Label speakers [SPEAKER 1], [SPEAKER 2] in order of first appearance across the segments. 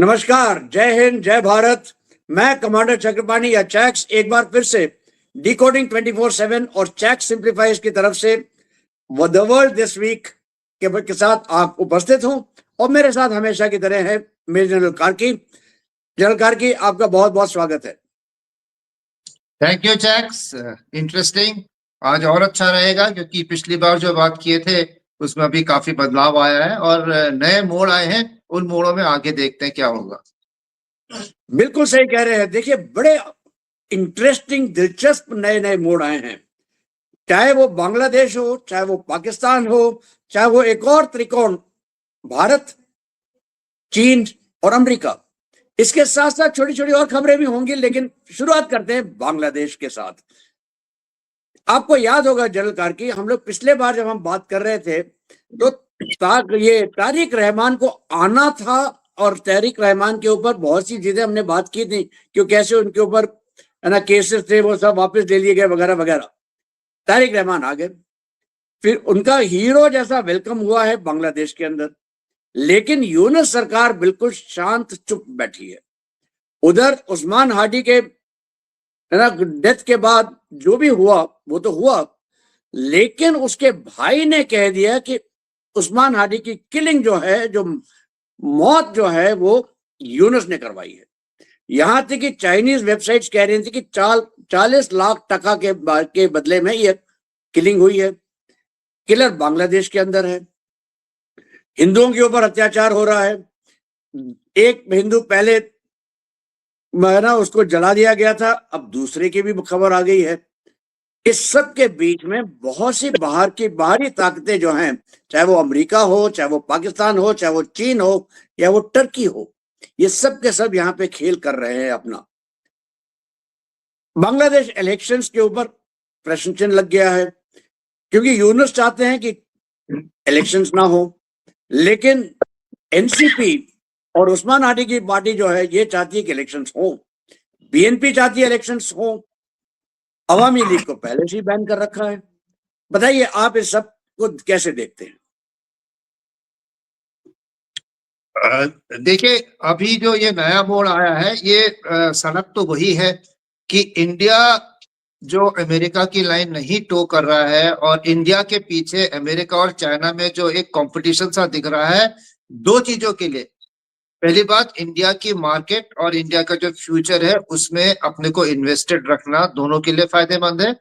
[SPEAKER 1] नमस्कार, जय हिंद, जय भारत। मैं कमांडर चक्रपाणी या चैक्स एक बार फिर से डिकोडिंग 24/7 और चैक्स सिंप्लीफाइज की तरफ से द वर्ल्ड दिस वीक के साथ आप उपस्थित हूं और मेरे साथ हमेशा की तरह है major general Karki. General Karki, आपका बहुत बहुत स्वागत है।
[SPEAKER 2] थैंक यू चैक्स, इंटरेस्टिंग। आज और अच्छा रहेगा क्योंकि पिछली बार जो बात किए थे उसमें अभी काफी बदलाव आया है और नए मोड़ आए हैं। उन मोड़ों में आगे देखते हैं क्या होगा।
[SPEAKER 1] बिल्कुल सही कह रहे हैं। देखिए, बड़े इंटरेस्टिंग, दिलचस्प नए नए मोड़ आए हैं। चाहे वो बांग्लादेश हो, चाहे वो पाकिस्तान हो, चाहे वो एक और त्रिकोण भारत, चीन और अमेरिका। इसके साथ साथ छोटी छोटी और खबरें भी होंगी, लेकिन शुरुआत करते हैं बांग्लादेश के साथ। आपको याद होगा जनरल कार्की, हम लोग पिछले बार जब हम बात कर रहे थे तो ये तारिक रहमान को आना था और तारिक रहमान के ऊपर बहुत सी चीजें हमने बात की थी कि कैसे उनके ऊपर है ना केसेस थे, वो सब वापस ले लिए गए वगैरह वगैरह। तारिक रहमान आ गए, फिर उनका हीरो जैसा वेलकम हुआ है बांग्लादेश के अंदर। लेकिन यूनुस सरकार बिल्कुल शांत चुप बैठी है। उधर उस्मान हादी के है ना डेथ के बाद जो भी हुआ वो तो हुआ, लेकिन उसके भाई ने कह दिया कि उस्मान हादी की किलिंग जो है, जो मौत जो है, वो यूनुस ने करवाई है। यहां तक कि चाइनीज वेबसाइट्स कह रही थी कि 40 लाख टका के बदले में ये किलिंग हुई है। किलर बांग्लादेश के अंदर है। हिंदुओं के ऊपर अत्याचार हो रहा है। एक हिंदू पहले ना उसको जला दिया गया था, अब दूसरे की भी खबर आ गई है। इस सब के बीच में बहुत सी बाहरी ताकतें जो हैं, चाहे वो अमेरिका हो, चाहे वो पाकिस्तान हो, चाहे वो चीन हो या वो टर्की हो, ये सब के सब यहाँ पे खेल कर रहे हैं अपना। बांग्लादेश इलेक्शंस के ऊपर प्रश्न चिन्ह लग गया है, क्योंकि यूनुस चाहते हैं कि इलेक्शंस ना हो, लेकिन एनसीपी और उस्मान हादी की पार्टी जो है ये चाहती है कि इलेक्शंस हो। बीएनपी चाहती है इलेक्शंस हो। अवामी लीग को पहले से ही बैन कर रखा है। बताइए आप इस सब को कैसे देखते हैं?
[SPEAKER 2] देखिए, अभी जो ये नया मोड़ आया है ये सनक तो वही है कि इंडिया जो अमेरिका की लाइन नहीं टो कर रहा है और इंडिया के पीछे अमेरिका और चाइना में जो एक कंपटीशन सा दिख रहा है दो चीजों के लिए। पहली बात, इंडिया की मार्केट और इंडिया का जो फ्यूचर है उसमें अपने को इन्वेस्टेड रखना दोनों के लिए फायदेमंद है।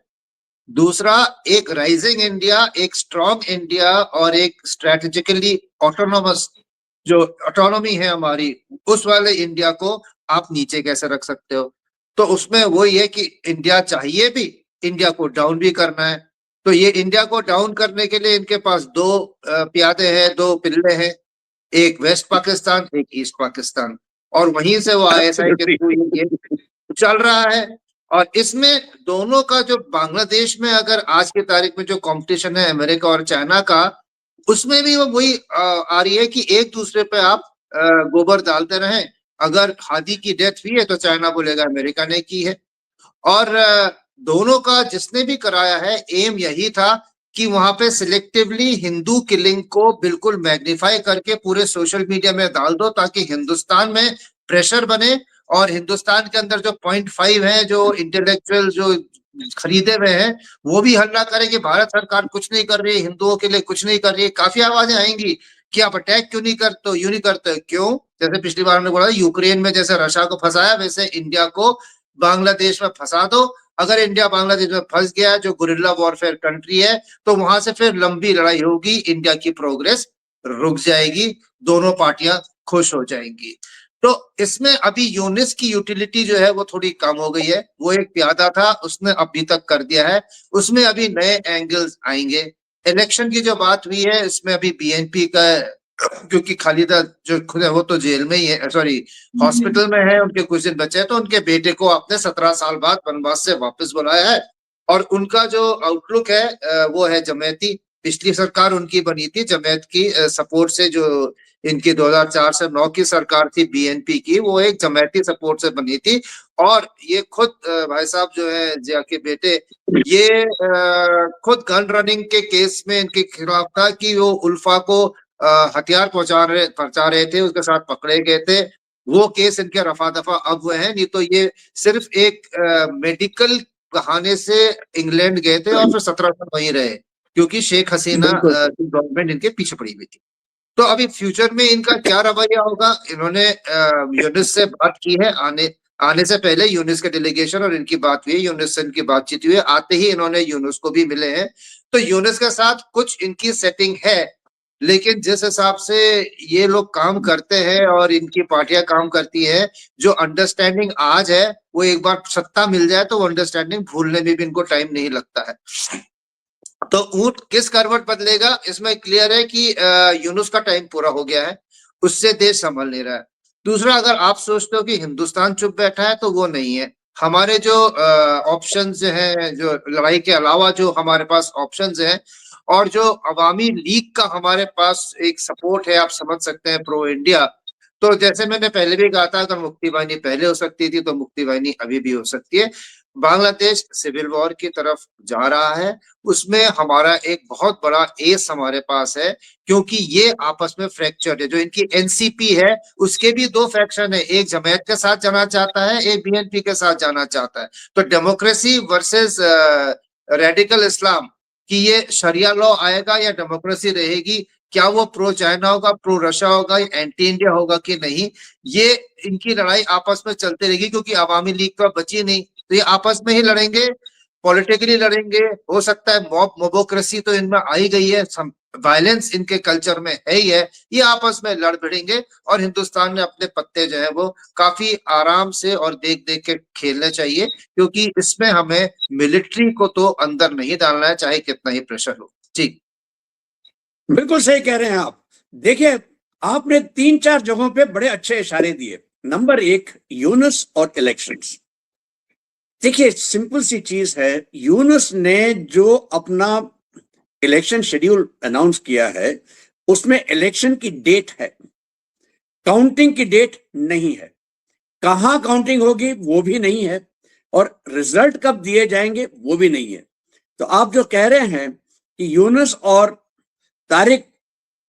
[SPEAKER 2] दूसरा, एक राइजिंग इंडिया, एक स्ट्रॉन्ग इंडिया और एक स्ट्रेटेजिकली ऑटोनोमस जो ऑटोनॉमी है हमारी, उस वाले इंडिया को आप नीचे कैसे रख सकते हो। तो उसमें वही है कि इंडिया चाहिए भी, इंडिया को डाउन भी करना है। तो ये इंडिया को डाउन करने के लिए इनके पास दो प्यादे हैं, दो पिल्ले हैं, एक वेस्ट पाकिस्तान, एक ईस्ट पाकिस्तान, और वहीं से वो आईएसआई के थ्रू ये चल रहा है। और इसमें दोनों का जो बांग्लादेश में अगर आज की तारीख में जो कंपटीशन है अमेरिका और चाइना का, उसमें भी वो वही आ रही है कि एक दूसरे पे आप गोबर डालते रहें। अगर हादी की डेथ हुई है तो चाइना बोलेगा अमेरिका ने की है। और दोनों का जिसने भी कराया है एम यही था कि वहां पे सिलेक्टिवली हिंदू किलिंग को बिल्कुल मैग्नीफाई करके पूरे सोशल मीडिया में डाल दो ताकि हिंदुस्तान में प्रेशर बने और हिंदुस्तान के अंदर जो 0.5 है, जो इंटेलेक्चुअल जो खरीदे हुए हैं, वो भी हल्ला करें कि भारत सरकार कुछ नहीं कर रही है, हिंदुओं के लिए कुछ नहीं कर रही है। काफी आवाजें आएंगी कि आप अटैक क्यों नहीं करते, यूं नहीं करते क्यों। जैसे पिछली बार हमने बोला यूक्रेन में जैसे रशिया को फंसाया, वैसे इंडिया को बांग्लादेश में फंसा दो। अगर इंडिया बांग्लादेश में फंस गया जो गुरिल्ला वॉरफेयर कंट्री है, तो वहां से फिर लंबी लड़ाई होगी, इंडिया की प्रोग्रेस रुक जाएगी, दोनों पार्टियां खुश हो जाएंगी। तो इसमें अभी यूनिस की यूटिलिटी जो है वो थोड़ी कम हो गई है। वो एक प्यादा था, उसने अभी तक कर दिया है, उसमें अभी नए एंगल्स आएंगे। इलेक्शन की जो बात हुई है इसमें अभी बीएनपी का, क्योंकि खालिदा जो खुद है वो तो जेल में ही है, सॉरी हॉस्पिटल में है, उनके कुछ दिन बचे हैं, तो उनके बेटे को आपने 17 साल बाद वनवास से वापस बुलाया है। और उनका जो आउटलुक है वो है जमायती। पिछली सरकार उनकी बनी थी जमायत की सपोर्ट से। जो इनकी 2004 से 9 की सरकार थी बीएनपी की, वो एक जमायती सपोर्ट से बनी थी। और ये खुद भाई साहब जो है जिया के बेटे, ये खुद गन रनिंग के केस में इनके खिलाफ था कि वो उल्फा को हथियार पहुंचा रहे थे, उसके साथ पकड़े गए थे। वो केस इनके रफा दफा अब हुए हैं, नहीं तो ये सिर्फ एक मेडिकल बहाने से इंग्लैंड गए थे और फिर 17 साल वहीं रहे, क्योंकि शेख हसीना
[SPEAKER 1] बिल्कुल
[SPEAKER 2] गवर्नमेंट इनके पीछे पड़ी हुई थी। तो अभी फ्यूचर में इनका क्या रवैया होगा, इन्होंने यूनिस से बात की है, आने आने से पहले यूनिस के डेलीगेशन और इनकी बात हुई, यूनिस से इनकी बातचीत हुई है, आते ही इन्होंने यूनिस को भी मिले हैं। तो यूनिस के साथ कुछ इनकी सेटिंग है, लेकिन जिस हिसाब से ये लोग काम करते हैं और इनकी पार्टियां काम करती है, जो अंडरस्टैंडिंग आज है वो एक बार सत्ता मिल जाए तो वो अंडरस्टैंडिंग भूलने में भी इनको टाइम नहीं लगता है। तो ऊंट किस करवट बदलेगा, इसमें क्लियर है कि यूनुस का टाइम पूरा हो गया है, उससे देश संभल नहीं रहा है। दूसरा, अगर आप सोचते हो कि हिंदुस्तान चुप बैठा है, तो वो नहीं है। हमारे जो ऑप्शंस हैं, जो लड़ाई के अलावा जो हमारे पास ऑप्शंस हैं, और जो अवामी लीग का हमारे पास एक सपोर्ट है, आप समझ सकते हैं, प्रो इंडिया। तो जैसे मैंने पहले भी कहा था, अगर मुक्ति वाहिनी पहले हो सकती थी तो मुक्ति वाहिनी अभी भी हो सकती है। बांग्लादेश सिविल वॉर की तरफ जा रहा है, उसमें हमारा एक बहुत बड़ा एस हमारे पास है, क्योंकि ये आपस में फ्रैक्चर्ड है। जो इनकी एनसीपी है, उसके भी दो फैक्शन है, एक जमायत के साथ जाना चाहता है, एक बीएनपी के साथ जाना चाहता है। तो डेमोक्रेसी वर्सेस रेडिकल इस्लाम कि ये शरिया लॉ आएगा या डेमोक्रेसी रहेगी, क्या वो प्रो चाइना होगा, प्रो रशिया होगा, या एंटी इंडिया होगा कि नहीं, ये इनकी लड़ाई आपस में चलती रहेगी, क्योंकि अवामी लीग तो बची नहीं। तो ये आपस में ही लड़ेंगे, पॉलिटिकली लड़ेंगे। हो सकता है मॉब मोबोक्रेसी तो इनमें आई गई है, वायलेंस इनके कल्चर में है ही है, ये आपस में लड़ भिड़ेंगे। और हिंदुस्तान ने अपने पत्ते जो है वो काफी आराम से और देख देख के खेलने चाहिए, क्योंकि इसमें हमें मिलिट्री को तो अंदर नहीं डालना है, चाहे कितना ही प्रेशर हो। ठीक,
[SPEAKER 1] बिल्कुल सही कह रहे हैं आप। देखिए, आपने 3-4 जगहों पे बड़े अच्छे इशारे दिए। नंबर 1, यूनुस और इलेक्शंस। देखिए, सिंपल सी चीज है, यूनुस ने जो अपना इलेक्शन शेड्यूल अनाउंस किया है, उसमें इलेक्शन की डेट है, काउंटिंग की डेट नहीं है। कहां काउंटिंग होगी वो भी नहीं है, और रिजल्ट कब दिए जाएंगे वो भी नहीं है। तो आप जो कह रहे हैं कि यूनुस और तारिक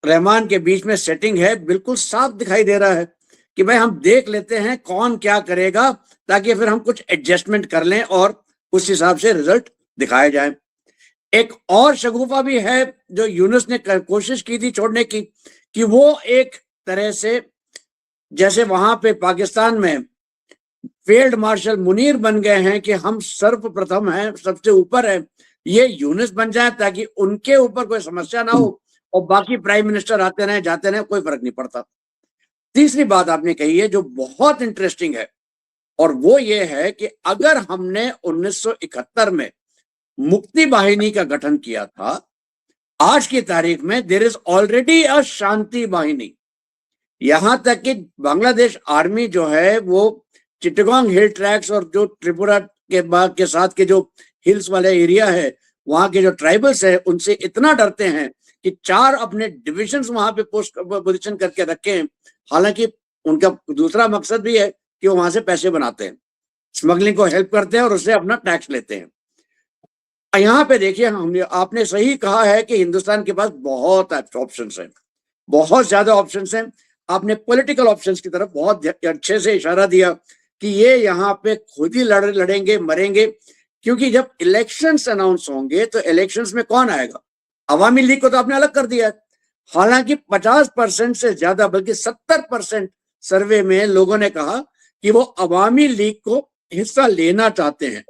[SPEAKER 1] रहमान के बीच में सेटिंग है, बिल्कुल साफ दिखाई दे रहा है कि भाई हम देख लेते हैं कौन क्या करेगा, ताकि फिर हम कुछ एडजस्टमेंट कर लें और उस हिसाब से रिजल्ट दिखाया जाए। एक और शगुफा भी है जो यूनुस ने कोशिश की थी छोड़ने की, कि वो एक तरह से जैसे वहां पे पाकिस्तान में फील्ड मार्शल मुनीर बन गए हैं कि हम सर्वप्रथम हैं, सबसे ऊपर है, ये यूनुस बन जाए ताकि उनके ऊपर कोई समस्या ना हो और बाकी प्राइम मिनिस्टर आते रहे जाते रहे, कोई फर्क नहीं पड़ता। तीसरी बात आपने कही है जो बहुत इंटरेस्टिंग है, और वो ये है कि अगर हमने 1971 में मुक्ति वाहिनी का गठन किया था, आज की तारीख में देयर इज ऑलरेडी अ शांति वाहिनी। यहां तक कि बांग्लादेश आर्मी जो है वो चिटगांग हिल ट्रैक्स और जो त्रिपुरा के बाद के साथ के जो हिल्स वाले एरिया है, वहां के जो ट्राइबल्स है, उनसे इतना डरते हैं कि 4 अपने डिविजन्स वहां पे पोस्ट पोजीशन करके रखे हैं। हालांकि उनका दूसरा मकसद भी है कि वो वहां से पैसे बनाते हैं, स्मगलिंग को हेल्प करते हैं और उससे अपना टैक्स लेते हैं। यहाँ पे देखिए, हमने आपने सही कहा है कि हिंदुस्तान के पास बहुत ऑप्शंस हैं, बहुत ज्यादा ऑप्शंस हैं। आपने पॉलिटिकल ऑप्शंस की तरफ बहुत अच्छे से इशारा दिया कि ये यहाँ पे खुद ही लड़ेंगे मरेंगे, क्योंकि जब इलेक्शंस अनाउंस होंगे तो इलेक्शंस में कौन आएगा? अवामी लीग को तो आपने अलग कर दिया है। हालांकि 50% से ज्यादा, बल्कि 70% सर्वे में लोगों ने कहा कि वो अवामी लीग को हिस्सा लेना चाहते हैं,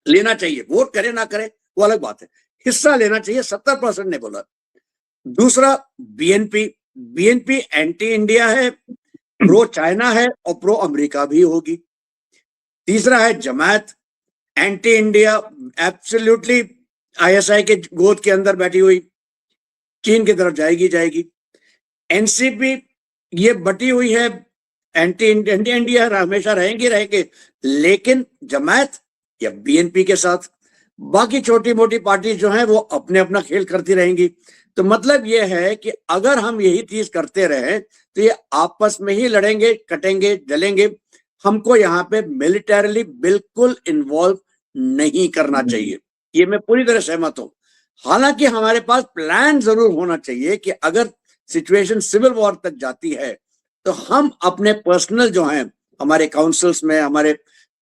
[SPEAKER 1] लेना चाहिए, वोट करे ना करे वो अलग बात है, हिस्सा लेना चाहिए, 70% ने बोला। दूसरा, बीएनपी। बीएनपी एंटी इंडिया है, प्रो चाइना है और प्रो अमेरिका भी होगी। तीसरा है जमात, एंटी इंडिया, एब्सोल्युटली आईएसआई के गोद के अंदर बैठी हुई, चीन की तरफ जाएगी। एनसीपी ये बटी हुई है, एंटी इंडिया हमेशा रहेंगे, लेकिन जमात या बीएनपी के साथ। बाकी छोटी मोटी पार्टी जो है वो अपने अपना खेल करती रहेंगी। तो मतलब ये है कि अगर हम यही चीज करते रहे तो ये आपस में ही लड़ेंगे, कटेंगे, जलेंगे। हमको यहाँ पे मिलिटरीली बिल्कुल इन्वॉल्व नहीं करना चाहिए, ये मैं पूरी तरह सहमत हूं। हालांकि हमारे पास प्लान जरूर होना चाहिए कि अगर सिचुएशन सिविल वॉर तक जाती है तो हम अपने पर्सनल जो हैं हमारे काउंसिल्स में, हमारे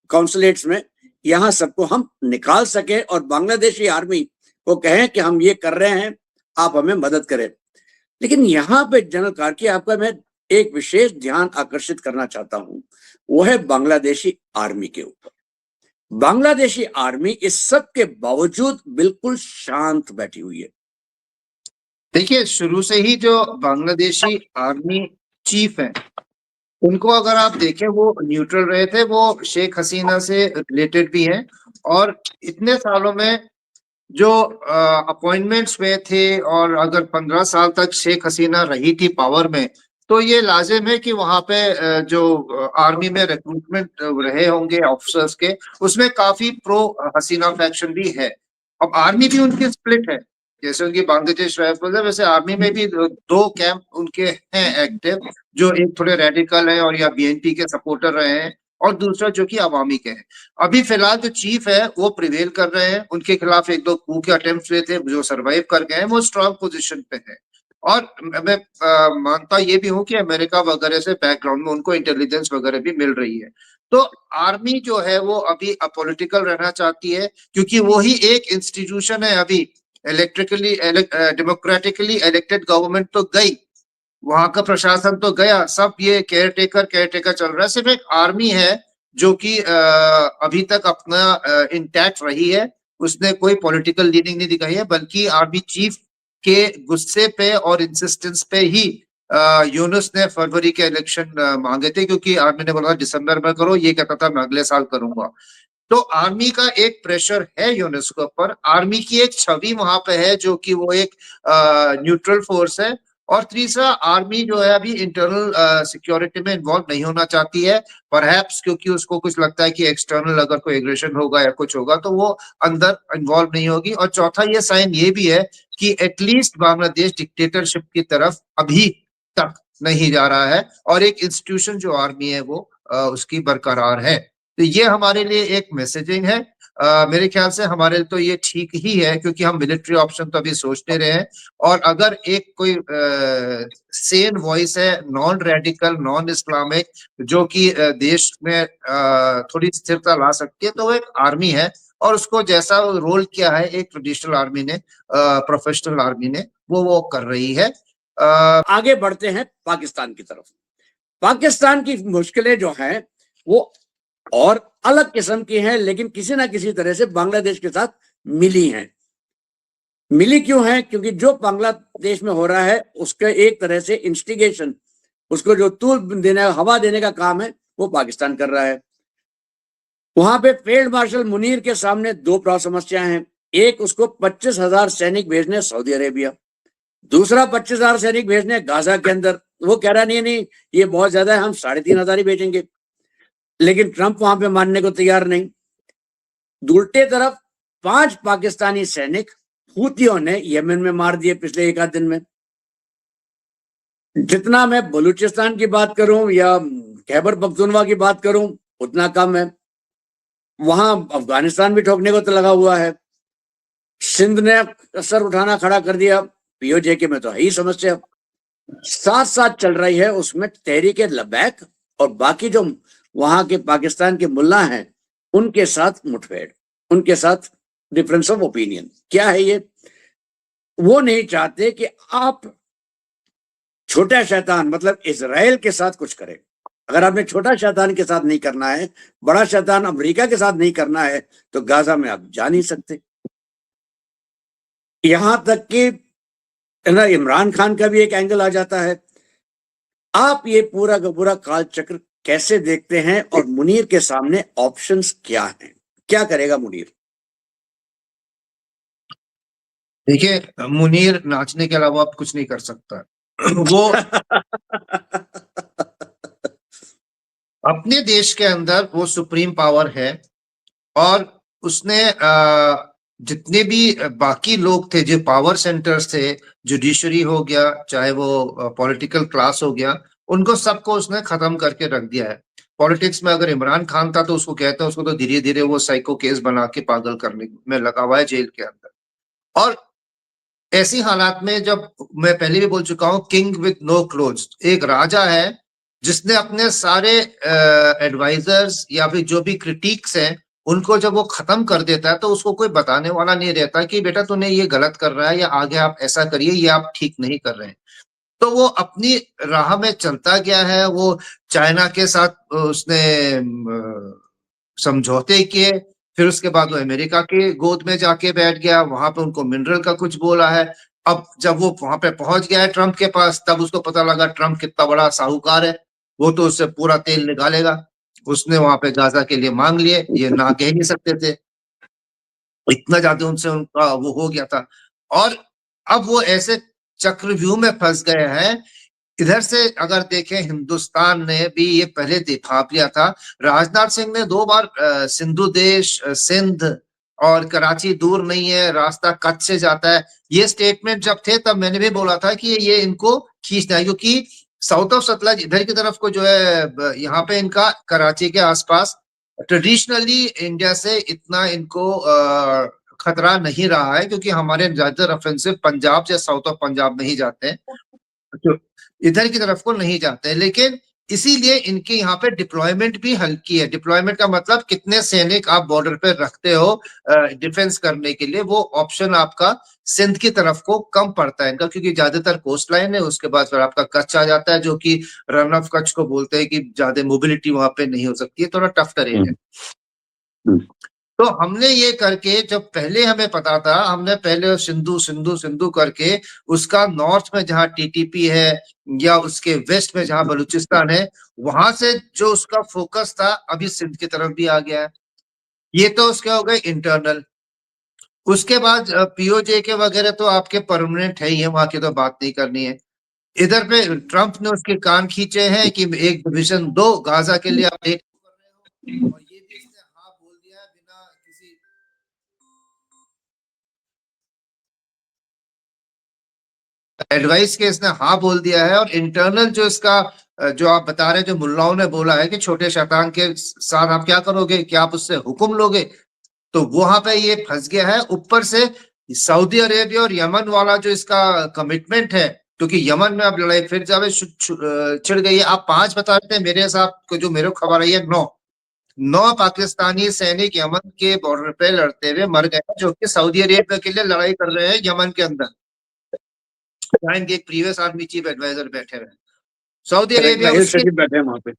[SPEAKER 1] काउंसलेट्स में, यहाँ सबको हम निकाल सके और बांग्लादेशी आर्मी को कहें कि हम ये कर रहे हैं, आप हमें मदद करें। लेकिन यहाँ पे जनरल कार्की, आपका मैं एक विशेष ध्यान आकर्षित करना चाहता हूं, वो है बांग्लादेशी आर्मी के ऊपर। बांग्लादेशी आर्मी इस सब के बावजूद बिल्कुल शांत बैठी हुई है।
[SPEAKER 2] देखिए, शुरू से ही जो बांग्लादेशी आर्मी चीफ हैं, उनको अगर आप देखें, वो न्यूट्रल रहे थे, वो शेख हसीना से रिलेटेड भी हैं, और इतने सालों में जो अपॉइंटमेंट्स हुए थे, और अगर 15 साल तक शेख हसीना रही थी पावर में, तो ये लाजिम है कि वहां पे जो आर्मी में रिक्रूटमेंट रहे होंगे ऑफिसर्स के, उसमें काफी प्रो हसीना फैक्शन भी है। अब आर्मी भी उनकी स्प्लिट है, जैसे उनकी बांग्लादेश राइफल्स है, वैसे आर्मी में भी दो कैंप उनके हैं एक्टिव, जो एक थोड़े रेडिकल है और या बीएनपी के सपोर्टर रहे हैं, और दूसरा जो कि अवामी के हैं। अभी फिलहाल जो चीफ है वो प्रिवेल कर रहे हैं, उनके खिलाफ एक दो कू के अटेम्प्ट हुए थे जो सरवाइव कर गए हैं, वो स्ट्रांग पोजीशन पे है। और मैं मानता ये भी हूं कि अमेरिका वगैरह से बैकग्राउंड में उनको इंटेलिजेंस वगैरह भी मिल रही है। तो आर्मी जो है वो अभी अपॉलिटिकल रहना चाहती है, क्योंकि वो ही एक इंस्टीट्यूशन है अभी। डेमोक्रेटिकली इलेक्टेड गवर्नमेंट तो गई, वहां का प्रशासन तो गया, सब ये केयर टेकर चल रहा है। सिर्फ एक आर्मी है जो कि अभी तक अपना इंटैक्ट रही है, उसने कोई पॉलिटिकल लीडिंग नहीं दिखाई है, बल्कि आर्मी चीफ के गुस्से पे और इंसिस्टेंस पे ही यूनुस ने फरवरी के इलेक्शन मांगे थे, क्योंकि आर्मी ने बोला दिसंबर में करो, ये कहता था मैं अगले साल करूंगा। तो आर्मी का एक प्रेशर है यूनेस के ऊपर, आर्मी की एक छवि वहां पे है जो कि वो एक न्यूट्रल फोर्स है। और तीसरा, आर्मी जो है अभी इंटरनल सिक्योरिटी में इन्वॉल्व नहीं होना चाहती है, परहैप्स क्योंकि उसको कुछ लगता है कि एक्सटर्नल अगर कोई एग्रेशन होगा या कुछ होगा तो वो अंदर इन्वॉल्व नहीं होगी। और चौथा ये साइन ये भी है कि एटलीस्ट बांग्लादेश डिक्टेटरशिप की तरफ अभी तक नहीं जा रहा है, और एक इंस्टीट्यूशन जो आर्मी है वो उसकी बरकरार है। तो ये हमारे लिए एक मैसेजिंग है। मेरे ख्याल से हमारे लिए तो ये ठीक ही है, क्योंकि हम मिलिट्री ऑप्शन तो अभी सोचते रहे हैं, और अगर एक कोई सेन वॉइस है, नॉन रेडिकल, नॉन इस्लामिक, जो कि देश में थोड़ी स्थिरता ला सकती है, तो वो एक आर्मी है। और उसको जैसा रोल किया है एक ट्रेडिशनल आर्मी ने, प्रोफेशनल आर्मी ने, वो कर रही है।
[SPEAKER 1] आगे बढ़ते हैं पाकिस्तान की तरफ। पाकिस्तान की मुश्किलें जो हैं वो और अलग किस्म की हैं, लेकिन किसी ना किसी तरह से बांग्लादेश के साथ मिली हैं। मिली क्यों है? क्योंकि जो बांग्लादेश में हो रहा है उसके एक तरह से इंस्टिगेशन, उसको जो तूल देने, हवा देने का काम है, वो पाकिस्तान कर रहा है। वहां पे फील्ड मार्शल मुनीर के सामने दो समस्याएं हैं। एक, उसको 25,000 सैनिक भेजने सऊदी अरेबिया, दूसरा 25,000 सैनिक भेजने गाजा के अंदर। वो कह रहा नहीं ये बहुत ज्यादा है, हम 3,500 ही भेजेंगे। लेकिन ट्रंप वहां पे मानने को तैयार नहीं। उल्टे तरफ 5 पाकिस्तानी सैनिक हूतियों ने यमन में मार दिए पिछले एक आध दिन में। जितना मैं बलूचिस्तान की बात करूं या खैबर पख्तूनवा की बात करूं उतना कम है। वहां अफगानिस्तान भी ठोकने को तो लगा हुआ है। सिंध ने असर उठाना खड़ा कर दिया, पीओजे के में तो है ही समस्या। साथ साथ चल रही है उसमें तहरीक लबैक और बाकी जो वहां के पाकिस्तान के मुल्ला हैं उनके साथ मुठभेड़, उनके साथ डिफरेंस ऑफ ओपिनियन। क्या है ये? वो नहीं चाहते कि आप छोटा शैतान मतलब इजराइल के साथ कुछ करें। अगर आपने छोटा शैतान के साथ नहीं करना है, बड़ा शैतान अमेरिका के साथ नहीं करना है, तो गाजा में आप जा नहीं सकते। यहां तक कि ना इमरान खान का भी एक एंगल आ जाता है। आप ये पूरा का पूरा काल चक्र कैसे देखते हैं और मुनीर के सामने ऑप्शंस क्या हैं? क्या करेगा मुनीर?
[SPEAKER 2] देखिए, मुनीर नाचने के अलावा आप कुछ नहीं कर सकता। वो अपने देश के अंदर वो सुप्रीम पावर है, और उसने जितने भी बाकी लोग थे जो पावर सेंटर्स थे, जुडिशरी हो गया, चाहे वो पॉलिटिकल क्लास हो गया, उनको सबको उसने खत्म करके रख दिया है। पॉलिटिक्स में अगर इमरान खान था तो उसको कहता है, उसको तो धीरे धीरे वो साइको केस बना के पागल करने में लगा हुआ है जेल के अंदर। और ऐसी हालात में, जब मैं पहले भी बोल चुका हूं, किंग विद नो क्लोथ्स, एक राजा है जिसने अपने सारे एडवाइजर्स या फिर जो भी क्रिटिक्स हैं उनको जब वो खत्म कर देता है तो उसको कोई बताने वाला नहीं रहता कि बेटा तूने ये गलत कर रहा है या आगे आप ऐसा करिए, ये आप ठीक नहीं कर रहे हैं। तो वो अपनी राह में चलता गया है। वो चाइना के साथ उसने समझौते किए, फिर उसके बाद वो अमेरिका के गोद में जाके बैठ गया, वहां पे उनको मिनरल का कुछ बोला है। अब जब वो वहां पे पहुंच गया है ट्रंप के पास, तब उसको पता लगा ट्रंप कितना बड़ा साहूकार है, वो तो उससे पूरा तेल निकालेगा। उसने वहां पे गाजा के लिए मांग लिए, ये ना कह नहीं सकते थे, इतना ज्यादा उनसे उनका वो हो गया था। और अब वो ऐसे चक्रव्यूह में फंस गए हैं। इधर से अगर देखें, हिंदुस्तान ने भी ये पहले भाप लिया था। राजनाथ सिंह ने 2 बार सिंधु देश, सिंध और कराची दूर नहीं है, रास्ता कच्छ से जाता है, ये स्टेटमेंट जब थे तब मैंने भी बोला था कि ये इनको खींचना है, क्योंकि साउथ ऑफ सतलज इधर की तरफ को जो है, यहाँ पे इनका कराची के आसपास ट्रेडिशनली इंडिया से इतना इनको खतरा नहीं रहा है, क्योंकि हमारे ज्यादातर ऑफेंसिव पंजाब या साउथ ऑफ पंजाब में ही जाते हैं, तो इधर की तरफ को नहीं जाते हैं। लेकिन इसीलिए इनके यहाँ पे डिप्लॉयमेंट भी हल्की है। डिप्लॉयमेंट का मतलब कितने सैनिक आप बॉर्डर पे रखते हो डिफेंस करने के लिए, वो ऑप्शन आपका सिंध की तरफ को कम पड़ता है इनका, क्योंकि ज्यादातर कोस्ट लाइन है। उसके बाद फिर आपका कच्छ आ जाता है, जो कि रन ऑफ कच्छ को बोलते हैं कि ज्यादा मोबिलिटी वहां पे नहीं हो सकती है, थोड़ा टफ टेरेन है। तो हमने ये करके, जब पहले हमें पता था, हमने पहले सिंधु सिंधु सिंधु करके उसका नॉर्थ में जहां टीटीपी है या उसके वेस्ट में जहां बलूचिस्तान है, वहां से जो उसका फोकस था अभी सिंध की तरफ भी आ गया है। ये तो उसके हो गए इंटरनल। उसके बाद पीओजे के वगैरह तो आपके परमानेंट है ही है, वहां की तो बात नहीं करनी है। इधर पे ट्रंप ने उसके कान खींचे हैं कि एक डिवीजन दो गाजा के लिए, आप एक कर रहे हो, और ये भी इसने हाँ बोल दिया है बिना किसी एडवाइस के, इसने हाँ बोल दिया है। और इंटरनल जो इसका जो आप बता रहे हैं, जो मुल्लाओं ने बोला है कि छोटे शैतान के साथ आप क्या करोगे, क्या आप उससे हुक्म लोगे, तो वहां पे ये फंस गया है। ऊपर से सऊदी अरेबिया और यमन वाला जो इसका कमिटमेंट है, क्योंकि यमन में अब लड़ाई फिर जावे छिड़ गई है। आप 5 बता रहे थे, मेरे हिसाब को जो मेरे को खबर आई है 9 9 पाकिस्तानी सैनिक यमन के बॉर्डर पे लड़ते हुए मर गए, जो कि सऊदी अरेबिया के लिए लड़ाई कर रहे हैं यमन के अंदर, जहां इनके एक प्रीवियस आर्मी चीफ एडवाइजर बैठे हुए हैं सऊदी अरेबिया।
[SPEAKER 1] हिल
[SPEAKER 2] उसके
[SPEAKER 1] शरीफ बैठे हैं वहां पे।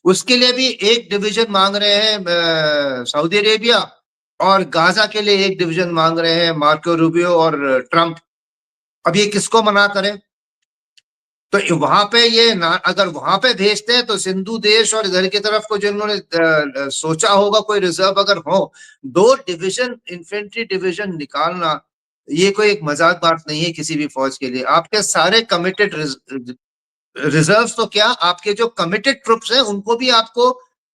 [SPEAKER 2] उसके लिए भी एक डिवीजन मांग रहे हैं सऊदी अरेबिया, और गाजा के लिए एक डिवीजन मांग रहे हैं मार्को रूबियो और ट्रंप। अब ये किसको मना करें? तो वहां पे ये ना, अगर वहां पे भेजते हैं तो सिंधु देश और इधर की तरफ को जो इन्होंने सोचा होगा कोई रिजर्व अगर हो, 2 डिवीजन इन्फेंट्री डिवीजन निकालना, ये कोई एक मजाक बात नहीं है किसी भी फौज के लिए। आपके सारे कमिटेड रिजर्व्स तो क्या, आपके जो कमिटेड ट्रुप्स हैं उनको भी आपको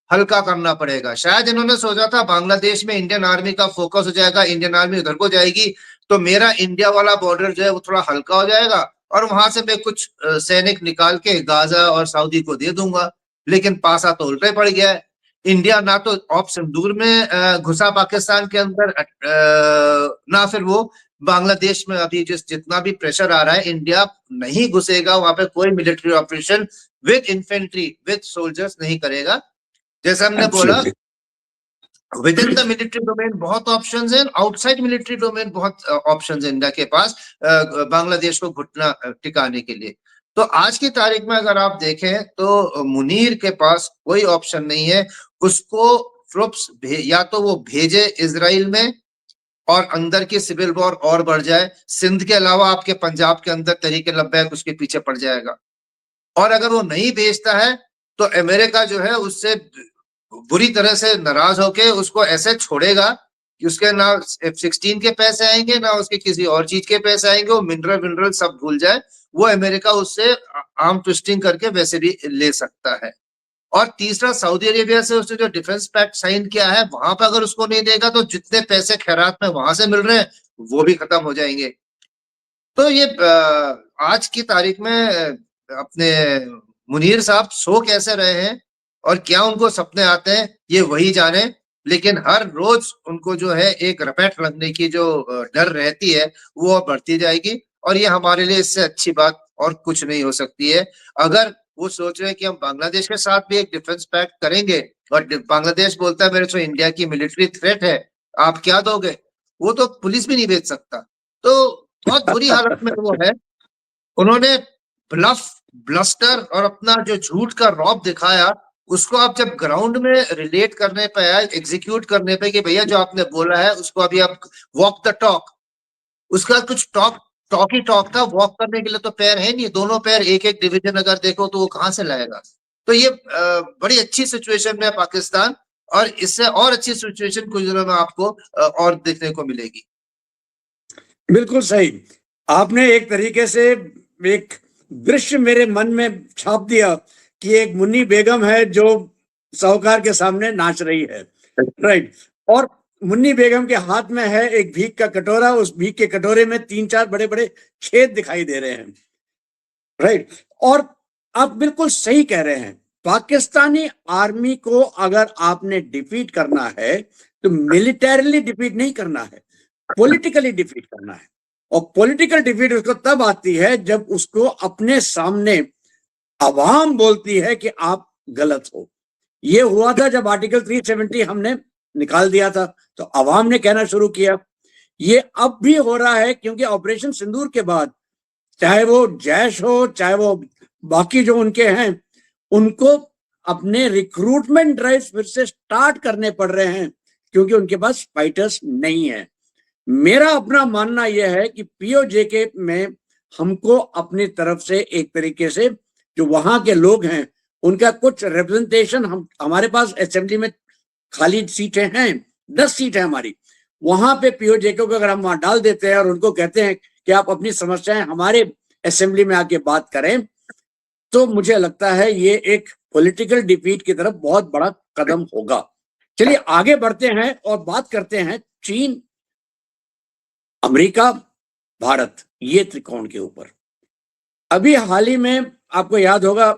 [SPEAKER 2] हल्का करना पड़ेगा। शायद इन्होंने सोचा था बांग्लादेश में इंडियन आर्मी का फोकस हो जाएगा, इंडियन आर्मी उधर को जाएगी, तो मेरा इंडिया वाला बॉर्डर जो है वो थोड़ा हल्का हो जाएगा, और वहां से मैं कुछ सैनिक निकाल के गाजा और सऊदी को दे दूंगा। लेकिन पासा तो उल्टे पड़ गया है। इंडिया ना तो ऑप सिंदूर में घुसा पाकिस्तान के अंदर, ना फिर वो बांग्लादेश में अभी जितना भी प्रेशर आ रहा है, इंडिया नहीं घुसेगा वहां पे, कोई military operation with infantry with soldiers नहीं करेगा। जैसे हमने बोला, with in the military domain बहुत ऑप्शंस हैं, आउटसाइड मिलिट्री डोमेन बहुत ऑप्शंस हैं इंडिया के पास बांग्लादेश को घुटना टिकाने के लिए। तो आज की तारीख में अगर आप देखें तो मुनीर के पास कोई ऑप्शन नहीं है। उसको ट्रुप्स या तो वो भेजे इसराइल में, और अंदर की सिविल वॉर और बढ़ जाए, सिंध के अलावा आपके पंजाब के अंदर तहरीक लब्बैक उसके पीछे पड़ जाएगा। और अगर वो नहीं भेजता है तो अमेरिका जो है उससे बुरी तरह से नाराज होके उसको ऐसे छोड़ेगा कि उसके ना F-16 के पैसे आएंगे, ना उसके किसी और चीज के पैसे आएंगे, वो मिनरल मिनरल सब भूल जाए। वो अमेरिका उससे आर्म ट्विस्टिंग करके वैसे भी ले सकता है। और तीसरा, सऊदी अरेबिया से उसने जो डिफेंस पैक्ट साइन किया है, वहां पर अगर उसको नहीं देगा तो जितने पैसे खैरात में वहां से मिल रहे हैं वो भी खत्म हो जाएंगे। तो ये आज की तारीख में अपने मुनीर साहब सो कैसे रहे हैं और क्या उनको सपने आते हैं, ये वही जाने। लेकिन हर रोज उनको जो है एक रपैट लगने की जो डर रहती है वो बढ़ती जाएगी, और ये हमारे लिए इससे अच्छी बात और कुछ नहीं हो सकती है। अगर वो सोच रहे हैं कि हम बांग्लादेश के साथ भी एक डिफेंस पैक्ट करेंगे, और बांग्लादेश बोलता है मेरे से इंडिया की मिलिट्री थ्रेट है, आप क्या दोगे? वो तो पुलिस भी नहीं भेज सकता। तो बहुत बुरी हालत में वो है। उन्होंने ब्लफ, ब्लस्टर और अपना जो झूठ का रौब दिखाया, उसको आप जब ग्राउंड में रिलेट करने पे आए, एग्जीक्यूट करने पे कि भैया जो आपने बोला है उसको अभी आप वॉक द टॉक, उसका कुछ टॉक टॉक ही टॉक था, वॉक करने के लिए तो पैर है नहीं, दोनों पैर एक एक डिवीजन अगर देखो तो वो कहां से लाएगा? तो ये बड़ी अच्छी सिचुएशन में है पाकिस्तान, और इससे और अच्छी सिचुएशन कुछ दिनों में आपको और देखने को मिलेगी।
[SPEAKER 1] बिल्कुल सही। आपने एक तरीके से एक दृश्य मेरे मन में छाप दिया कि एक मुन्नी बेगम है जो साहूकार के सामने नाच रही है, राइट। और मुन्नी बेगम के हाथ में है एक भीख का कटोरा, उस भीख के कटोरे में 3-4 बड़े बड़े छेद दिखाई दे रहे हैं, राइट। और आप बिल्कुल सही कह रहे हैं, पाकिस्तानी आर्मी को अगर आपने डिफीट करना है तो मिलिटरीली डिफीट नहीं करना है, पॉलिटिकली डिफीट करना है। और पॉलिटिकल डिफीट उसको तब आती है जब उसको अपने सामने अवाम बोलती है कि आप गलत हो। ये हुआ था जब आर्टिकल 370 हमने निकाल दिया था, तो अवाम ने कहना शुरू किया। ये अब भी हो रहा है, क्योंकि ऑपरेशन सिंदूर के बाद चाहे वो जैश हो, चाहे वो बाकी जो उनके हैं, उनको अपने रिक्रूटमेंट ड्राइव फिर से स्टार्ट करने पड़ रहे हैं, क्योंकि उनके पास फाइटर्स नहीं है। मेरा अपना मानना यह है कि पीओजेके में हमको अपनी तरफ से एक तरीके से जो वहां के लोग हैं उनका कुछ रिप्रेजेंटेशन, हम हमारे पास असेंबली में खाली सीटें हैं, 10 सीट है हमारी, वहां पे पीओजेके को अगर हम वहां डाल देते हैं और उनको कहते हैं कि आप अपनी समस्याएं हमारे असेंबली में आके बात करें, तो मुझे लगता है ये एक पॉलिटिकल डिफीट की तरफ बहुत बड़ा कदम होगा। चलिए आगे बढ़ते हैं और बात करते हैं चीन, अमेरिका, भारत, ये त्रिकोण के ऊपर। अभी हाल ही में आपको याद होगा,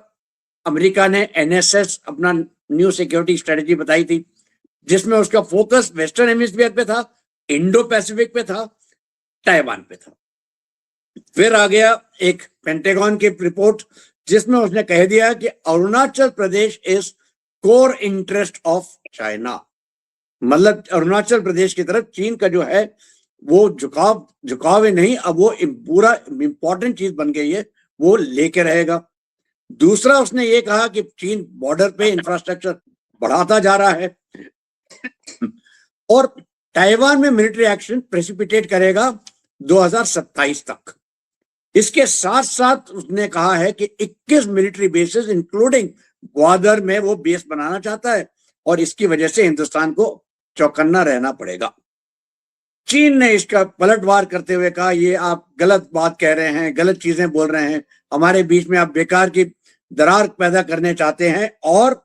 [SPEAKER 1] अमेरिका ने एनएसएस अपना न्यू सिक्योरिटी स्ट्रेटजी बताई थी, जिसमें उसका फोकस वेस्टर्न हेमिस्फीयर पे था, इंडो पैसिफिक पे था, ताइवान पे था। फिर आ गया एक पेंटागन की रिपोर्ट, जिसमें उसने कह दिया कि Arunachal Pradesh is core interest of China. मतलब अरुणाचल प्रदेश की तरफ चीन का जो है वो झुकाव ही नहीं, अब वो पूरा इंपॉर्टेंट चीज बन गई है, वो लेके रहेगा। दूसरा उसने ये कहा कि चीन बॉर्डर पे इंफ्रास्ट्रक्चर बढ़ाता जा रहा है और ताइवान में मिलिट्री एक्शन प्रेसिपिटेट करेगा 2027 तक। इसके साथ साथ उसने कहा है कि 21 मिलिट्री बेसेस इंक्लूडिंग ग्वादर में वो बेस बनाना चाहता है, और इसकी वजह से हिंदुस्तान को चौकन्ना रहना पड़ेगा। चीन ने इसका पलटवार करते हुए कहा, ये आप गलत बात कह रहे हैं, गलत चीजें बोल रहे हैं, हमारे बीच में आप बेकार की दरार पैदा करने चाहते हैं, और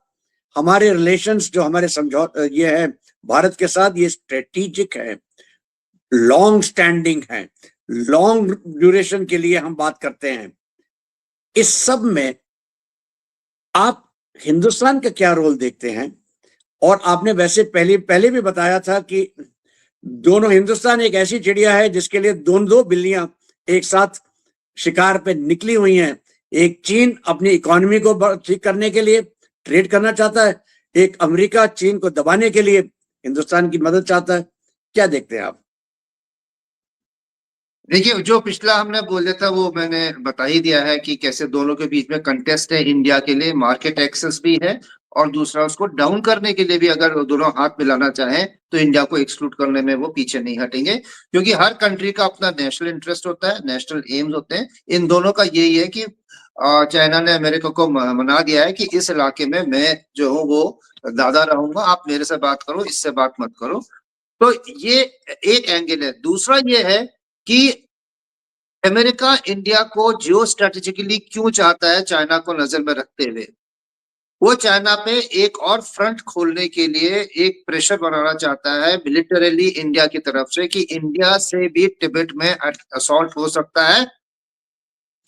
[SPEAKER 1] हमारे रिलेशंस जो हमारे समझौते ये है भारत के साथ, ये स्ट्रेटेजिक है, लॉन्ग स्टैंडिंग है, लॉन्ग ड्यूरेशन के लिए हम बात करते हैं। इस सब में आप हिंदुस्तान का क्या रोल देखते हैं? और आपने वैसे पहले भी बताया था कि दोनों, हिंदुस्तान एक ऐसी चिड़िया है जिसके लिए दो बिल्लियां एक साथ शिकार पे निकली हुई हैं। एक चीन अपनी इकोनॉमी को ठीक करने के लिए ट्रेड करना चाहता है, एक अमेरिका चीन को दबाने के लिए हिंदुस्तान की मदद चाहता है। क्या देखते हैं आप?
[SPEAKER 2] देखिए, जो पिछला हमने बोला था वो मैंने बता ही दिया है कि कैसे दोनों के बीच में कंटेस्ट है। इंडिया के लिए मार्केट एक्सेस भी है, और दूसरा उसको डाउन करने के लिए भी अगर दोनों हाथ मिलाना चाहें तो इंडिया को एक्सक्लूड करने में वो पीछे नहीं हटेंगे, क्योंकि हर कंट्री का अपना नेशनल इंटरेस्ट होता है, नेशनल एम्स होते हैं। इन दोनों का यही है कि चाइना ने अमेरिका को मना दिया है कि इस इलाके में मैं जो हूँ वो दादा रहूंगा, आप मेरे से बात करो, इससे बात मत करो। तो ये एक एंगल है। दूसरा ये है कि अमेरिका इंडिया को जियो स्ट्रेटेजिकली क्यों चाहता है, चाइना को नजर में रखते हुए। वो चाइना पे एक और फ्रंट खोलने के लिए एक प्रेशर बनाना चाहता है मिलिटरीली इंडिया की तरफ से, कि इंडिया से भी तिब्बत में असॉल्ट हो सकता है।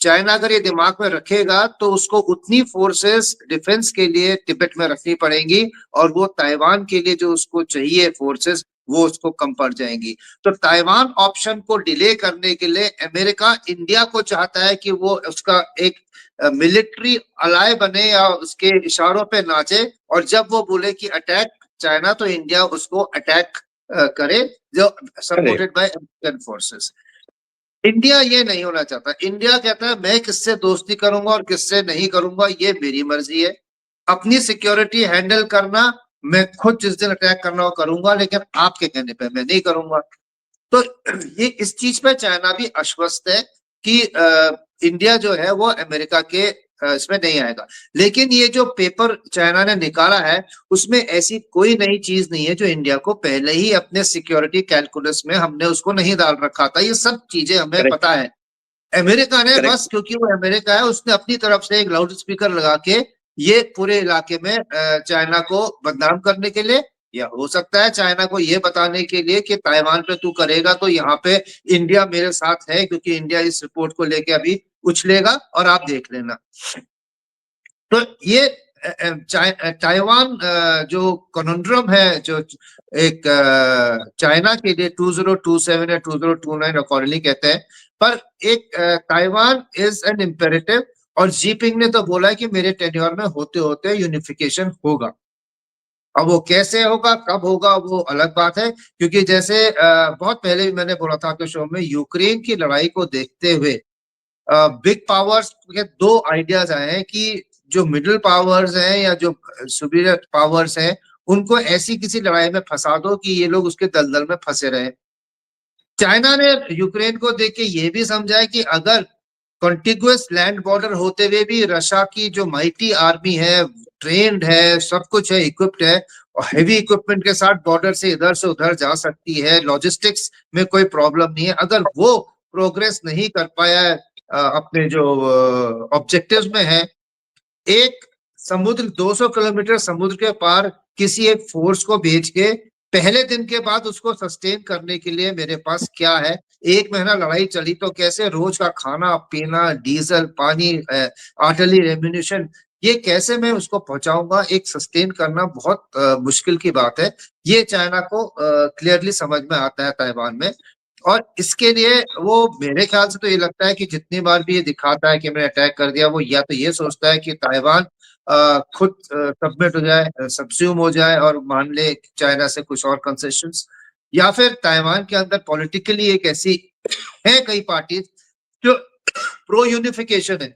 [SPEAKER 2] चाइना अगर ये दिमाग में रखेगा तो उसको उतनी फोर्सेस डिफेंस के लिए तिब्बत में रखनी पड़ेंगी, और वो ताइवान के लिए जो उसको चाहिए फोर्सेस वो उसको कम पड़ जाएंगी। तो ताइवान ऑप्शन को डिले करने के लिए अमेरिका इंडिया को चाहता है कि वो उसका एक मिलिट्री अलाय बने या उसके इशारों पे नाचे, और जब वो बोले कि अटैक चाइना तो इंडिया उसको अटैक करे, जो supported by American forces. India ये नहीं होना चाहता। इंडिया कहता है मैं किससे दोस्ती करूंगा और किससे नहीं करूंगा ये मेरी मर्जी है, अपनी सिक्योरिटी हैंडल करना मैं खुद जिस दिन अटैक करना हो करूंगा, लेकिन आपके कहने पे मैं नहीं करूंगा। तो ये इस चीज पे चाइना भी आश्वस्त है कि इंडिया जो है वो अमेरिका के इसमें नहीं आएगा। लेकिन ये जो पेपर चाइना ने निकाला है उसमें ऐसी कोई नई चीज नहीं है जो इंडिया को पहले ही अपने सिक्योरिटी कैलकुलस में हमने उसको नहीं डाल रखा था। ये सब चीजें हमें
[SPEAKER 1] Correct.
[SPEAKER 2] पता है। अमेरिका ने
[SPEAKER 1] Correct.
[SPEAKER 2] बस क्योंकि वो अमेरिका है उसने अपनी तरफ से एक लाउड स्पीकर लगा के ये पूरे इलाके में चाइना को बदनाम करने के लिए, या हो सकता है चाइना को ये बताने के लिए कि ताइवान पे तू करेगा तो यहाँ पे इंडिया मेरे साथ है, क्योंकि इंडिया इस रिपोर्ट को लेके अभी उछलेगा और आप देख लेना। तो ये ताइवान जो कॉन्ड्रम है, जो एक चाइना के लिए 2027 या 2029 अकॉर्डिंगली कहते हैं, पर एक ताइवान इज एन इम्पेरेटिव, और जीपिंग ने तो बोला है कि मेरे टेन्योर में होते होते यूनिफिकेशन होगा। अब वो कैसे होगा कब होगा वो अलग बात है, क्योंकि जैसे बहुत पहले भी मैंने बोला था आपके शो में, यूक्रेन की लड़ाई को देखते हुए बिग पावर्स के दो आइडियाज आए हैं कि जो मिडिल पावर्स हैं या जो सुपीरियर पावर्स हैं उनको ऐसी किसी लड़ाई में फंसा दो कि ये लोग उसके दलदल में फंसे रहे। चाइना ने यूक्रेन को देख के ये भी समझा है कि अगर कॉन्टिग्युअस लैंड बॉर्डर होते हुए भी रशिया की जो माइटी आर्मी है, ट्रेन्ड है, सब कुछ है, इक्विप्ड है, और हेवी इक्विपमेंट के साथ बॉर्डर से इधर से उधर जा सकती है, लॉजिस्टिक्स में कोई प्रॉब्लम नहीं है, अगर वो प्रोग्रेस नहीं कर पाया है अपने जो ऑब्जेक्टिव्स में है, एक समुद्र 200 किलोमीटर समुद्र के पार किसी एक फोर्स को भेज के पहले दिन के बाद उसको सस्टेन करने के लिए मेरे पास क्या है, 1 महीना लड़ाई चली तो कैसे रोज का खाना पीना, डीजल, पानी, आर्टिलरी एम्यूनिशन, ये कैसे मैं उसको पहुंचाऊंगा, एक सस्टेन करना बहुत मुश्किल की बात है। ये चाइना को क्लियरली समझ में आता है ताइवान में, और इसके लिए वो मेरे ख्याल से तो ये लगता है कि जितनी बार भी ये दिखाता है कि मैंने अटैक कर दिया, वो या तो ये सोचता है कि ताइवान खुद सबमिट हो जाए, सब्स्यूम हो जाए और मान ले चाइना से कुछ और कंसेशंस, या फिर ताइवान के अंदर पॉलिटिकली एक ऐसी है कई पार्टी जो प्रो यूनिफिकेशन है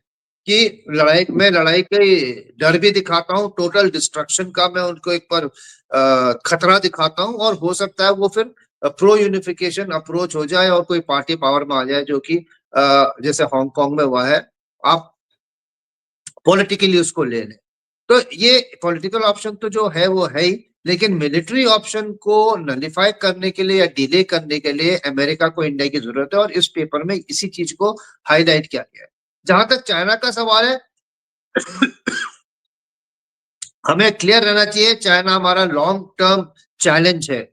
[SPEAKER 2] कि लड़ाई के डर भी दिखाता हूँ, टोटल डिस्ट्रक्शन का मैं उनको एक बार खतरा दिखाता हूँ, और हो सकता है वो फिर प्रो यूनिफिकेशन अप्रोच हो जाए और कोई पार्टी पावर में आ जाए, जो कि जैसे हांगकांग में हुआ है, आप पॉलिटिकली उसको ले लें। तो ये पॉलिटिकल ऑप्शन तो जो है वो है ही, लेकिन मिलिट्री ऑप्शन को नलिफाई करने के लिए या डिले करने के लिए अमेरिका को इंडिया की जरूरत है, और इस पेपर में इसी चीज को हाईलाइट किया गया है। जहां तक चाइना का सवाल है, हमें क्लियर रहना चाहिए चाइना हमारा लॉन्ग टर्म चैलेंज है,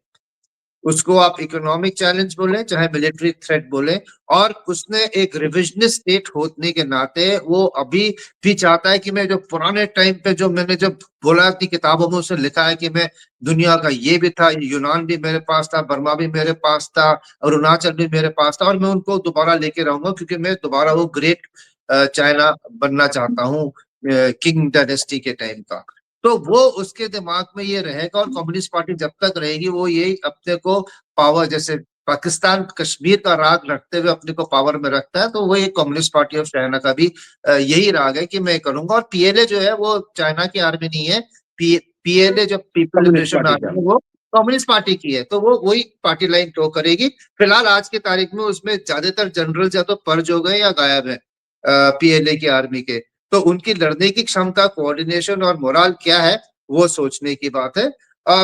[SPEAKER 2] उसको आप इकोनॉमिक चैलेंज बोले चाहे मिलिट्री थ्रेट बोले, और उसने एक रिविजनिस्ट स्टेट होने के नाते वो अभी भी चाहता है कि मैं जो पुराने टाइम पे जो मैंने जब बोला अपनी किताबों में उसने लिखा है कि मैं दुनिया का ये भी था, यूनान भी मेरे पास था, बर्मा भी मेरे पास था, अरुणाचल भी मेरे पास था, और मैं उनको दोबारा लेके रहूंगा क्योंकि मैं दोबारा वो ग्रेट चाइना बनना चाहता हूँ किंग डायनेस्टी के टाइम का। तो वो उसके दिमाग में ये रहेगा, और कम्युनिस्ट पार्टी जब तक रहेगी वो यही अपने को पावर, जैसे पाकिस्तान कश्मीर का राग रखते हुए अपने को पावर में रखता है, तो वो एक कम्युनिस्ट पार्टी ऑफ चाइना का भी यही राग है कि मैं करूंगा। और पीएलए जो है वो चाइना की आर्मी नहीं है, पीएलए जो पीपल लिबरेशन आर्मी है वो कम्युनिस्ट पार्टी की है, तो वो वही पार्टी लाइन टो करेगी। फिलहाल आज की तारीख में उसमें ज्यादातर जनरल या तो पर्ज हो गए या गायब है पीएलए की आर्मी के, तो उनकी लड़ने की क्षमता, कोऑर्डिनेशन और मोरल क्या है वो सोचने की बात है।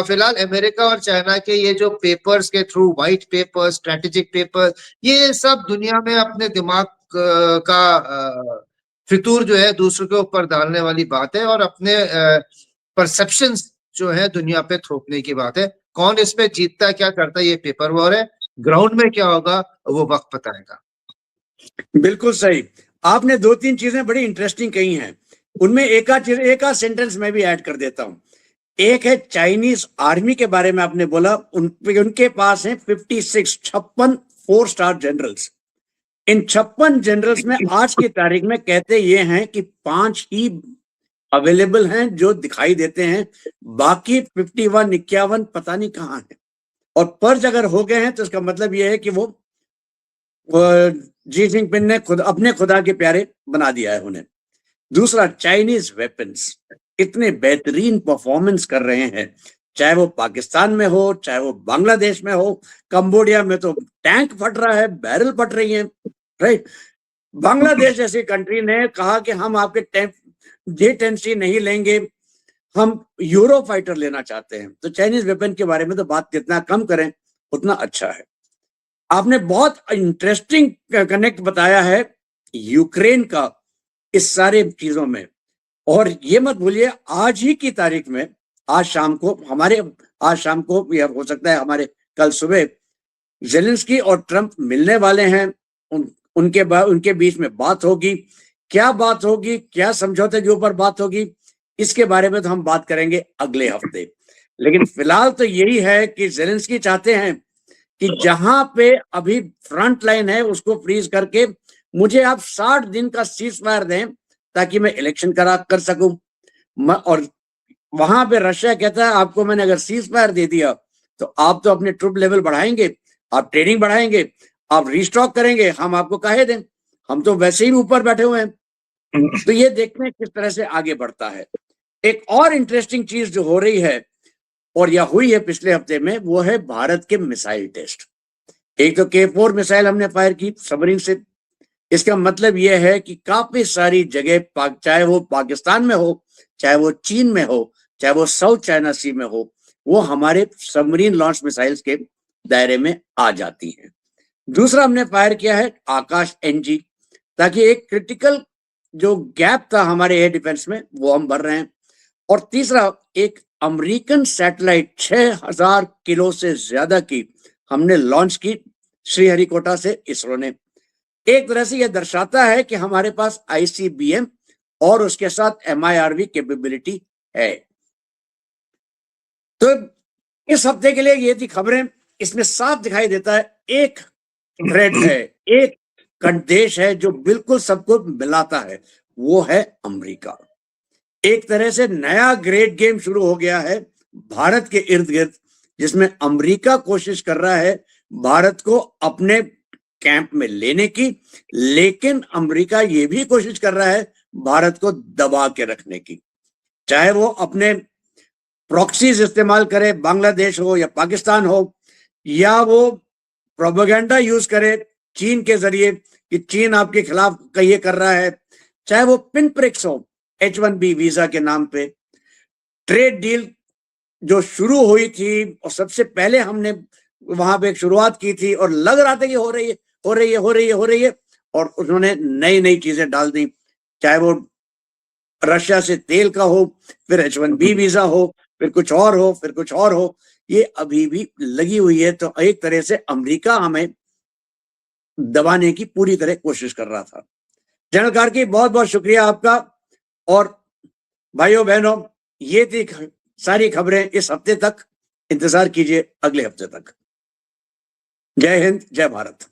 [SPEAKER 2] फिलहाल अमेरिका और चाइना के ये जो पेपर्स के through, white paper, strategic paper, ये सब दुनिया में अपने दिमाग का फितूर जो है दूसरों के ऊपर डालने वाली बात है, और अपने परसेप्शंस जो है दुनिया पे थोपने की बात है। कौन इसमें जीतता है क्या करता है ये पेपर वॉर है, ग्राउंड में क्या होगा वो वक्त बताएगा।
[SPEAKER 1] बिल्कुल सही। आपने दो तीन चीजें बड़ी इंटरेस्टिंग कही हैं, उनमें एक आध सेंटेंस मैं भी ऐड कर देता हूं। एक है चाइनीज आर्मी के बारे में आपने बोला, उनके पास है 56 4 स्टार जनरल्स। इन 56 जनरल्स में आज की तारीख में कहते ये हैं कि 5 ही अवेलेबल हैं जो दिखाई देते हैं, बाकी 51 51 पता नहीं कहां है। और पर्ज अगर हो गए हैं तो इसका मतलब यह है कि वो जी जिनपिंग ने खुद अपने खुदा के प्यारे बना दिया है उन्हें। दूसरा, चाइनीज वेपन्स इतने बेहतरीन परफॉर्मेंस कर रहे हैं, चाहे वो पाकिस्तान में हो, चाहे वो बांग्लादेश में हो, कंबोडिया में तो टैंक फट रहा है, बैरल फट रही हैं, राइट। बांग्लादेश जैसी कंट्री ने कहा कि हम आपके J-10C नहीं लेंगे, हम यूरो फाइटर लेना चाहते हैं। तो चाइनीज वेपन के बारे में तो बात जितना कम करें उतना अच्छा है। आपने बहुत इंटरेस्टिंग कनेक्ट बताया है यूक्रेन का इस सारे चीजों में। और ये मत भूलिए आज ही की तारीख में, आज शाम को या हो सकता है हमारे कल सुबह ज़ेलेंस्की और ट्रंप मिलने वाले हैं। उनके बीच में बात होगी। क्या बात होगी, क्या समझौते के ऊपर बात होगी, इसके बारे में तो हम बात करेंगे अगले हफ्ते। लेकिन फिलहाल तो यही है कि ज़ेलेंस्की चाहते हैं कि जहां पे अभी फ्रंट लाइन है उसको फ्रीज करके मुझे आप 60 दिन का सीज फायर दें ताकि मैं इलेक्शन कर सकूं। और वहां पे रशिया कहता है आपको मैंने अगर सीज फायर दे दिया तो आप तो अपने ट्रूप लेवल बढ़ाएंगे, आप ट्रेनिंग बढ़ाएंगे, आप रिस्टॉक करेंगे, हम आपको काहे दें, हम तो वैसे ही ऊपर बैठे हुए हैं। तो ये देखते हैं किस तरह से आगे बढ़ता है। एक और इंटरेस्टिंग चीज जो हो रही है और यह हुई है पिछले हफ्ते में, वो है भारत के मिसाइल टेस्ट। एक तो K4 मिसाइल हमने फायर की सबमरीन से। इसका मतलब यह है कि काफी सारी जगह, चाहे वो पाकिस्तान में हो, चाहे वो चीन में हो, चाहे वो साउथ चाइना सी में हो, वो हमारे सबमरीन लॉन्च मिसाइल्स के दायरे में आ जाती हैं। दूसरा हमने फायर किया है आकाश NG, ताकि एक क्रिटिकल जो गैप था हमारे एयर डिफेंस में वो हम भर रहे हैं। और तीसरा, एक अमेरिकन सैटेलाइट 6000 किलो से ज्यादा की हमने लॉन्च की श्रीहरिकोटा से इसरो ने। एक तरह से यह दर्शाता है कि हमारे पास ICBM और उसके साथ MIRV कैपेबिलिटी है। तो इस हफ्ते के लिए ये थी खबरें। इसमें साफ दिखाई देता है एक थ्रेड है, एक देश है जो बिल्कुल सबको मिलाता है, वो है अमेरिका। एक तरह से नया ग्रेट गेम शुरू हो गया है भारत के इर्द गिर्द, जिसमें अमेरिका कोशिश कर रहा है भारत को अपने कैंप में लेने की, लेकिन अमेरिका ये भी कोशिश कर रहा है भारत को दबा के रखने की। चाहे वो अपने प्रॉक्सीज इस्तेमाल करे, बांग्लादेश हो या पाकिस्तान हो, या वो प्रोपेगेंडा यूज करे चीन के जरिए कि चीन आपके खिलाफ ये कर रहा है, चाहे वो पिन प्रिक्स हो H-1B वीजा के नाम पे। ट्रेड डील जो शुरू हुई थी और सबसे पहले हमने वहां पे एक शुरुआत की थी और लग रहा था कि हो रही है, और उन्होंने नई नई चीजें डाल दी, चाहे वो रशिया से तेल का हो, फिर H-1B वीजा हो, फिर कुछ और हो, ये अभी भी लगी हुई है। तो एक तरह से अमेरिका हमें दबाने की पूरी तरह कोशिश कर रहा था। जनरल कार्की, बहुत बहुत शुक्रिया आपका। और भाइयों बहनों, ये थी सारी खबरें इस हफ्ते तक। इंतजार कीजिए अगले हफ्ते तक। जय हिंद, जय भारत।